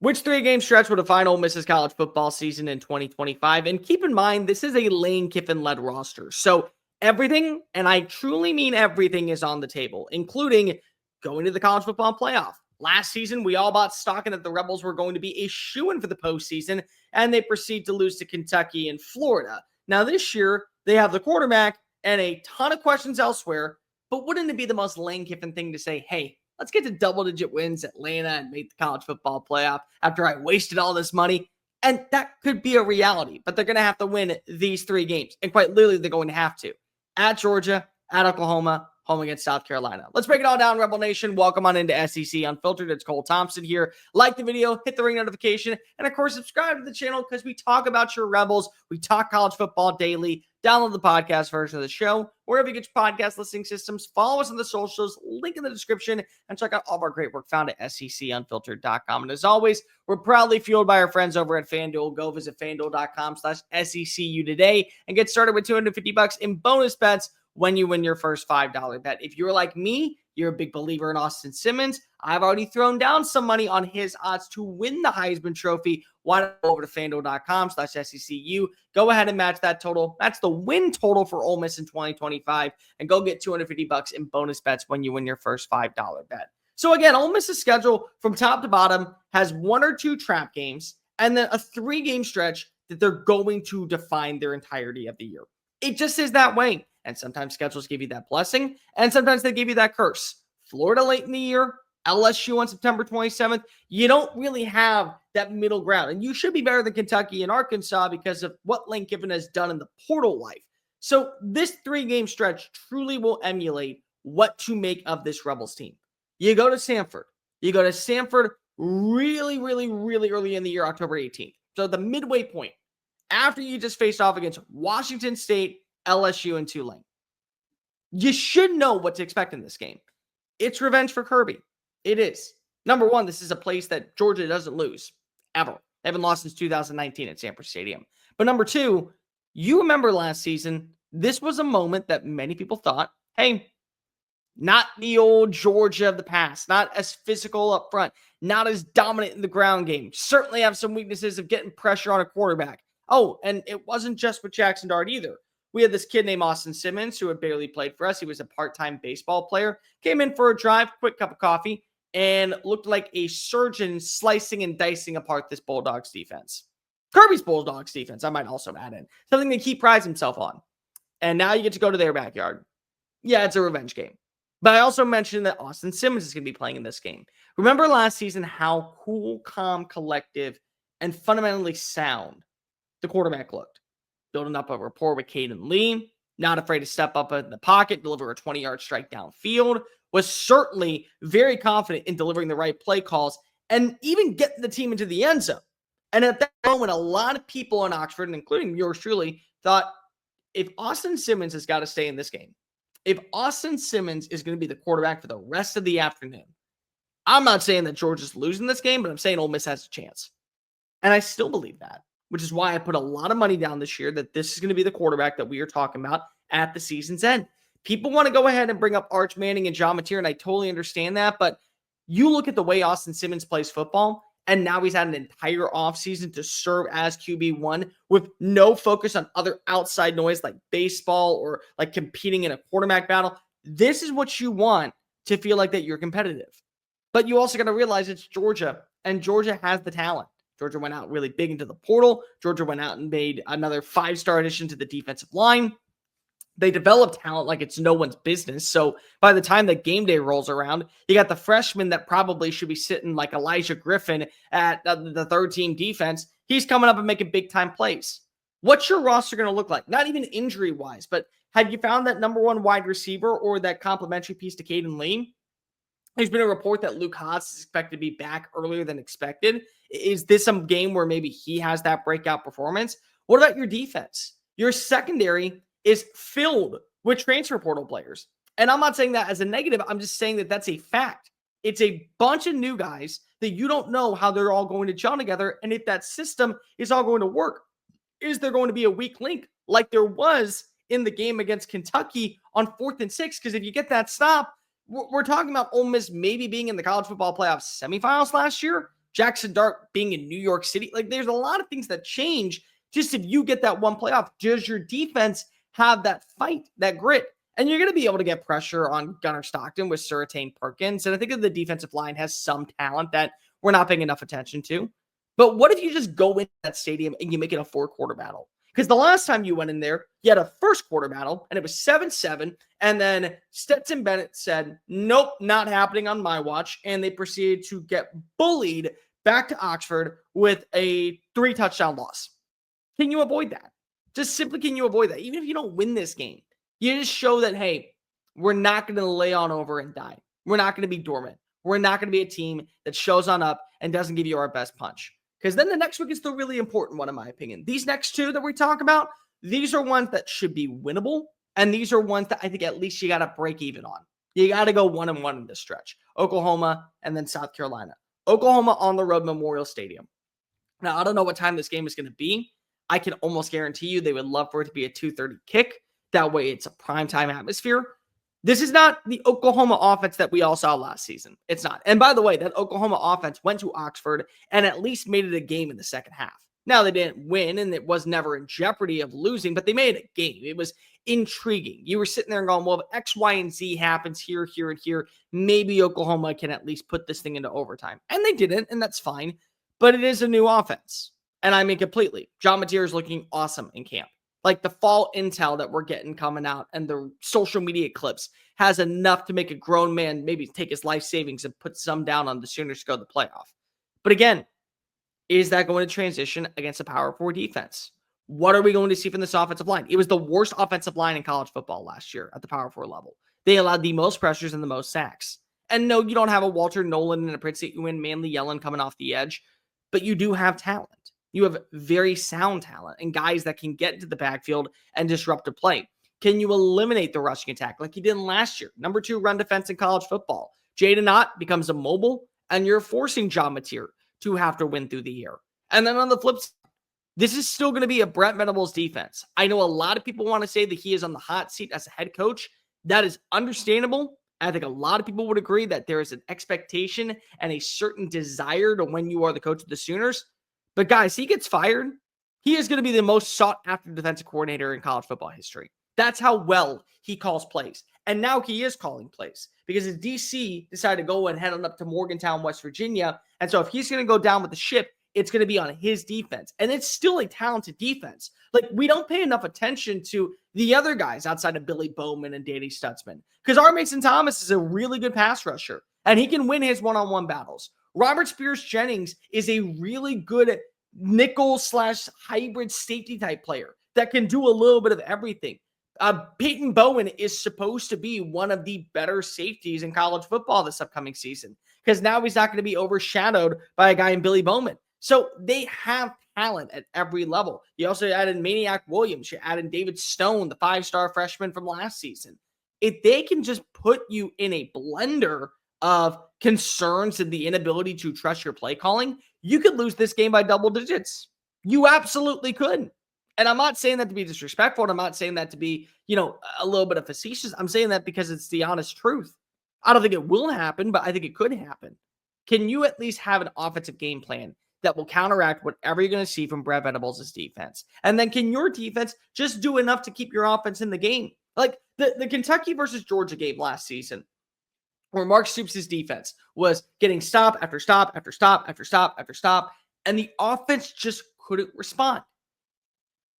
Which three-game stretch will define Ole Miss's college football season in 2025? And keep in mind, this is a Lane Kiffin-led roster. So everything, and I truly mean everything, is on the table, including going to the college football playoff. Last season, we all bought stock in that the Rebels were going to be a shoo-in for the postseason, and they proceed to lose to Kentucky and Florida. Now this year, they have the quarterback and a ton of questions elsewhere, but wouldn't it be the most Lane Kiffin thing to say, hey, let's get to double-digit wins at Atlanta and make the college football playoff after I wasted all this money? And that could be a reality, but they're going to have to win these three games. And quite literally, they're going to have to. At Georgia, at Oklahoma, home against South Carolina. Let's break it all down, Rebel Nation. Welcome on into SEC Unfiltered. It's Cole Thompson here. Like the video, hit the ring notification, and of course, subscribe to the channel because we talk about your Rebels. We talk college football daily. Download the podcast version of the show wherever you get your podcast listening systems. Follow us on the socials, link in the description, and check out all of our great work found at secunfiltered.com. And as always, we're proudly fueled by our friends over at FanDuel. Go visit fanduel.com/SECU today and get started with $250 in bonus bets when you win your first $5 bet. If you're like me, you're a big believer in Austin Simmons. I've already thrown down some money on his odds to win the Heisman Trophy. Why not go over to fanduel.com/SECU? Go ahead and match that total. That's the win total for Ole Miss in 2025. And go get $250 in bonus bets when you win your first $5 bet. So again, Ole Miss's schedule from top to bottom has one or two trap games and then a 3-game stretch that they're going to define their entirety of the year. It just is that way. And sometimes schedules give you that blessing, and sometimes they give you that curse. Florida late in the year, LSU on September 27th. You don't really have that middle ground. And you should be better than Kentucky and Arkansas because of what Lane Kiffin has done in the portal life. So this 3-game stretch truly will emulate what to make of this Rebels team. You go to Sanford. You go to Sanford really early in the year, October 18th. So the midway point, after you just faced off against Washington State, LSU, and Tulane. You should know what to expect in this game. It's revenge for Kirby. It is. Number one, this is a place that Georgia doesn't lose, ever. They haven't lost since 2019 at Sanford Stadium. But number two, you remember last season, this was a moment that many people thought, hey, not the old Georgia of the past, not as physical up front, not as dominant in the ground game. Certainly have some weaknesses of getting pressure on a quarterback. Oh, and it wasn't just with Jackson Dart either. We had this kid named Austin Simmons who had barely played for us. He was a part-time baseball player. Came in for a drive, quick cup of coffee, and looked like a surgeon slicing and dicing apart this Bulldogs defense. Kirby's Bulldogs defense, I might also add in. Something that he prides himself on. And now you get to go to their backyard. Yeah, it's a revenge game. But I also mentioned that Austin Simmons is going to be playing in this game. Remember last season how cool, calm, collective, and fundamentally sound the quarterback looked? Building up a rapport with Caden Lee, not afraid to step up in the pocket, deliver a 20-yard strike downfield, was certainly very confident in delivering the right play calls, and even getting the team into the end zone. And at that moment, a lot of people in Oxford, including yours truly, thought, if Austin Simmons has got to stay in this game, if Austin Simmons is going to be the quarterback for the rest of the afternoon, I'm not saying that Georgia's losing this game, but I'm saying Ole Miss has a chance. And I still believe that, which is why I put a lot of money down this year that this is going to be the quarterback that we are talking about at the season's end. People want to go ahead and bring up Arch Manning and John Mateer, and I totally understand that, but you look at the way Austin Simmons plays football, and now he's had an entire offseason to serve as QB1 with no focus on other outside noise like baseball or like competing in a quarterback battle. This is what you want to feel like that you're competitive. But you also got to realize it's Georgia, and Georgia has the talent. Georgia went out really big into the portal. Georgia went out and made another 5-star addition to the defensive line. They develop talent like it's no one's business. So by the time that game day rolls around, you got the freshman that probably should be sitting like Elijah Griffin at the third-team defense. He's coming up and making big-time plays. What's your roster going to look like? Not even injury-wise, but have you found that number one wide receiver or that complementary piece to Caden Lee? There's been a report that Luke Haas is expected to be back earlier than expected. Is this some game where maybe he has that breakout performance? What about your defense? Your secondary is filled with transfer portal players. And I'm not saying that as a negative. I'm just saying that that's a fact. It's a bunch of new guys that you don't know how they're all going to gel together. And if that system is all going to work, is there going to be a weak link like there was in the game against Kentucky on 4th and 6? Because if you get that stop, we're talking about Ole Miss maybe being in the college football playoff semifinals last year. Jackson Dart being in New York City. Like, there's a lot of things that change just if you get that one playoff. Does your defense have that fight, that grit? And you're going to be able to get pressure on Gunnar Stockton with Surtain Perkins. And I think that the defensive line has some talent that we're not paying enough attention to. But what if you just go into that stadium and you make it a 4-quarter battle? Because the last time you went in there, you had a first quarter battle, and it was 7-7. And then Stetson Bennett said, nope, not happening on my watch. And they proceeded to get bullied back to Oxford with a 3-touchdown loss. Can you avoid that? Just simply, can you avoid that? Even if you don't win this game, you just show that, hey, we're not going to lay on over and die. We're not going to be dormant. We're not going to be a team that shows on up and doesn't give you our best punch. Because then the next week is the really important one, in my opinion. These next two that we talk about, these are ones that should be winnable. And these are ones that I think at least you got to break even on. You got to go 1-1 in this stretch. Oklahoma and then South Carolina. Oklahoma on the road, Memorial Stadium. Now, I don't know what time this game is going to be. I can almost guarantee you they would love for it to be a 2:30 kick. That way it's a primetime atmosphere. This is not the Oklahoma offense that we all saw last season. It's not. And by the way, that Oklahoma offense went to Oxford and at least made it a game in the second half. Now, they didn't win, and it was never in jeopardy of losing, but they made it a game. It was intriguing. You were sitting there and going, well, if X, Y, and Z happens here, here, and here, maybe Oklahoma can at least put this thing into overtime. And they didn't, and that's fine. But it is a new offense. And I mean, completely. John Mateer is looking awesome in camp. Like, the fall intel that we're getting coming out and the social media clips has enough to make a grown man maybe take his life savings and put some down on the Sooners to go to the playoff. But again, is that going to transition against a power 4 defense? What are we going to see from this offensive line? It was the worst offensive line in college football last year at the power 4 level. They allowed the most pressures and the most sacks. And no, you don't have a Walter Nolan and a Prince Ewan Manley Yellen coming off the edge, but you do have talent. You have very sound talent and guys that can get into the backfield and disrupt a play. Can you eliminate the rushing attack like you did last year? Number 2 run defense in college football. Jaden Ott becomes immobile, and you're forcing John Mateer to have to win through the air. And then on the flip side, this is still going to be a Brent Venables defense. I know a lot of people want to say that he is on the hot seat as a head coach. That is understandable. I think a lot of people would agree that there is an expectation and a certain desire to when you are the coach of the Sooners. But guys, he gets fired, he is going to be the most sought-after defensive coordinator in college football history. That's how well he calls plays. And now he is calling plays because his DC decided to go and head on up to Morgantown, West Virginia. And so if he's going to go down with the ship, it's going to be on his defense. And it's still a talented defense. Like, we don't pay enough attention to the other guys outside of Billy Bowman and Danny Stutzman. Because R. Mason Thomas is a really good pass rusher. And he can win his one-on-one battles. Robert Spears-Jennings is a really good nickel/hybrid safety type player that can do a little bit of everything. Peyton Bowen is supposed to be one of the better safeties in college football this upcoming season because now he's not going to be overshadowed by a guy in Billy Bowman. So they have talent at every level. You also added Maniac Williams. You added David Stone, the 5-star freshman from last season. If they can just put you in a blender of concerns and the inability to trust your play calling, you could lose this game by double digits. You absolutely could. And I'm not saying that to be disrespectful. And I'm not saying that to be, a little bit of facetious. I'm saying that because it's the honest truth. I don't think it will happen, but I think it could happen. Can you at least have an offensive game plan that will counteract whatever you're going to see from Brent Venables' defense? And then can your defense just do enough to keep your offense in the game? Like the Kentucky versus Georgia game last season, where Mark Stoops' defense was getting stop after stop after stop after stop after stop, and the offense just couldn't respond.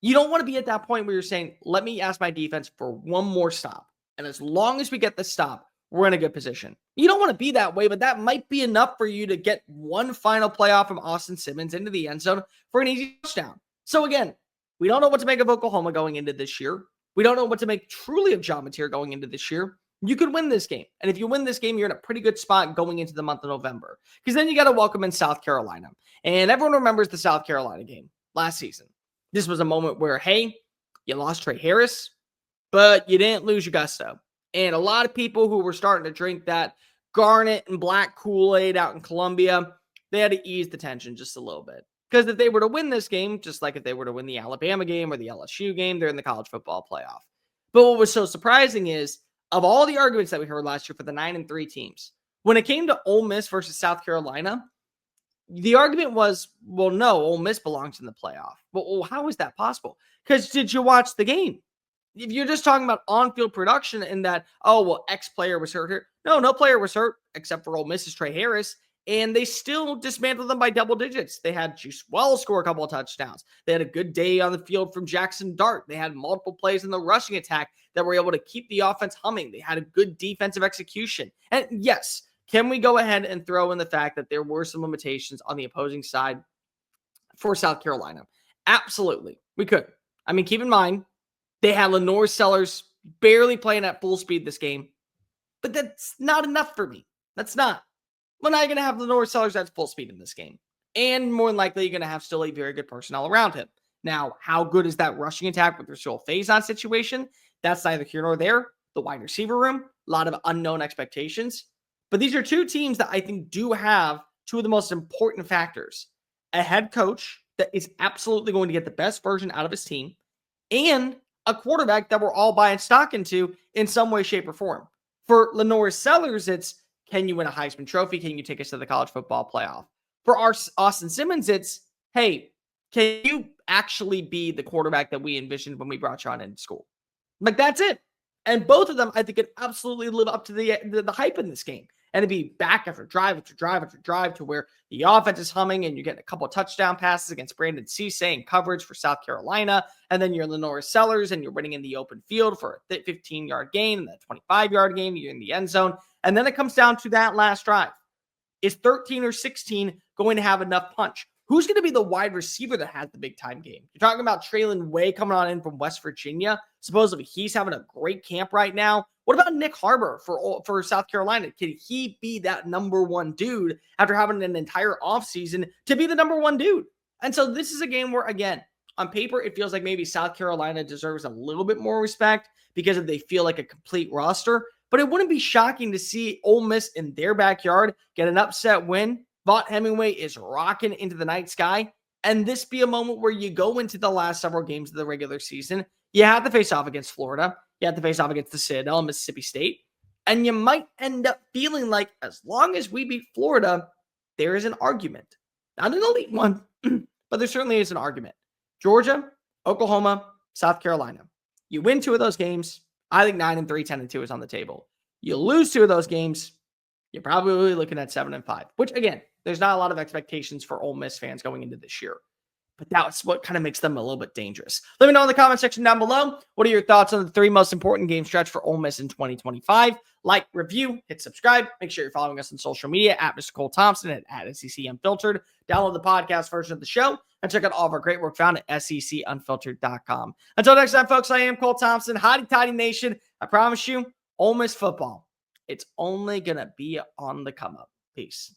You don't want to be at that point where you're saying, let me ask my defense for one more stop. And as long as we get the stop, we're in a good position. You don't want to be that way, but that might be enough for you to get one final playoff from Austin Simmons into the end zone for an easy touchdown. So again, we don't know what to make of Oklahoma going into this year. We don't know what to make truly of John Mateer going into this year. You could win this game. And if you win this game, you're in a pretty good spot going into the month of November. Because then you got to welcome in South Carolina. And everyone remembers the South Carolina game last season. This was a moment where, hey, you lost Trey Harris, but you didn't lose your gusto. And a lot of people who were starting to drink that garnet and black Kool-Aid out in Columbia, they had to ease the tension just a little bit. Because if they were to win this game, just like if they were to win the Alabama game or the LSU game, they're in the college football playoff. But what was so surprising is, of all the arguments that we heard last year for the 9-3 teams, when it came to Ole Miss versus South Carolina, The argument was, well, no, Ole Miss belongs in the playoff. Well, how is that possible? Because did you watch the game? If you're just talking about on-field production and that, oh, well, X player was hurt here. No player was hurt except for Ole Miss's Trey Harris, and they still dismantled them by double digits. They had Juice Wells score a couple of touchdowns. They had a good day on the field from Jackson Dart. They had multiple plays in the rushing attack that were able to keep the offense humming. They had a good defensive execution. And yes, can we go ahead and throw in the fact that there were some limitations on the opposing side for South Carolina? Absolutely, we could. I mean, keep in mind, they had Lenore Sellers barely playing at full speed this game, but that's not enough for me. That's not. We're not going to have Lenore Sellers at full speed in this game. And more than likely, you're going to have still a very good personnel around him. Now, how good is that rushing attack with Rasul Faison situation? That's neither here nor there. The wide receiver room, a lot of unknown expectations. But these are two teams that I think do have two of the most important factors. A head coach that is absolutely going to get the best version out of his team, and a quarterback that we're all buying stock into in some way, shape, or form. For Lenore Sellers, it's, can you win a Heisman Trophy? Can you take us to the college football playoff? For Austin Simmons, it's, hey, can you actually be the quarterback that we envisioned when we brought you on into school? Like, that's it. And both of them, I think, could absolutely live up to the hype in this game. And it'd be back after drive after drive after drive to where the offense is humming and you're getting a couple of touchdown passes against Brandon Cisse in coverage for South Carolina. And then you're Lenore Sellers and you're winning in the open field for a 15-yard gain and that 25-yard gain. You're in the end zone. And then it comes down to that last drive. Is 13 or 16 going to have enough punch? Who's going to be the wide receiver that has the big-time game? You're talking about Traylon Way coming on in from West Virginia. Supposedly he's having a great camp right now. What about Nick Harbor for South Carolina? Can he be that number one dude after having an entire offseason to be the number one dude? And so this is a game where, again, on paper, it feels like maybe South Carolina deserves a little bit more respect because they feel like a complete roster. But it wouldn't be shocking to see Ole Miss in their backyard get an upset win. Vaught Hemingway is rocking into the night sky. And this be a moment where you go into the last several games of the regular season. You have to face off against Florida. You have to face off against the Citadel and Mississippi State. And you might end up feeling like as long as we beat Florida, there is an argument. Not an elite one, but there certainly is an argument. Georgia, Oklahoma, South Carolina. You win two of those games. I think 9-3, 10-2 is on the table. You lose two of those games, you're probably looking at 7-5, which again, there's not a lot of expectations for Ole Miss fans going into this year. But that's what kind of makes them a little bit dangerous. Let me know in the comment section down below. What are your thoughts on the three most important game stretch for Ole Miss in 2025? Like, review, hit subscribe. Make sure you're following us on social media at Mr. Cole Thompson and at SEC Unfiltered. Download the podcast version of the show and check out all of our great work found at secunfiltered.com. Until next time, folks, I am Cole Thompson. Hotty Toddy Nation. I promise you, Ole Miss football, it's only going to be on the come up. Peace.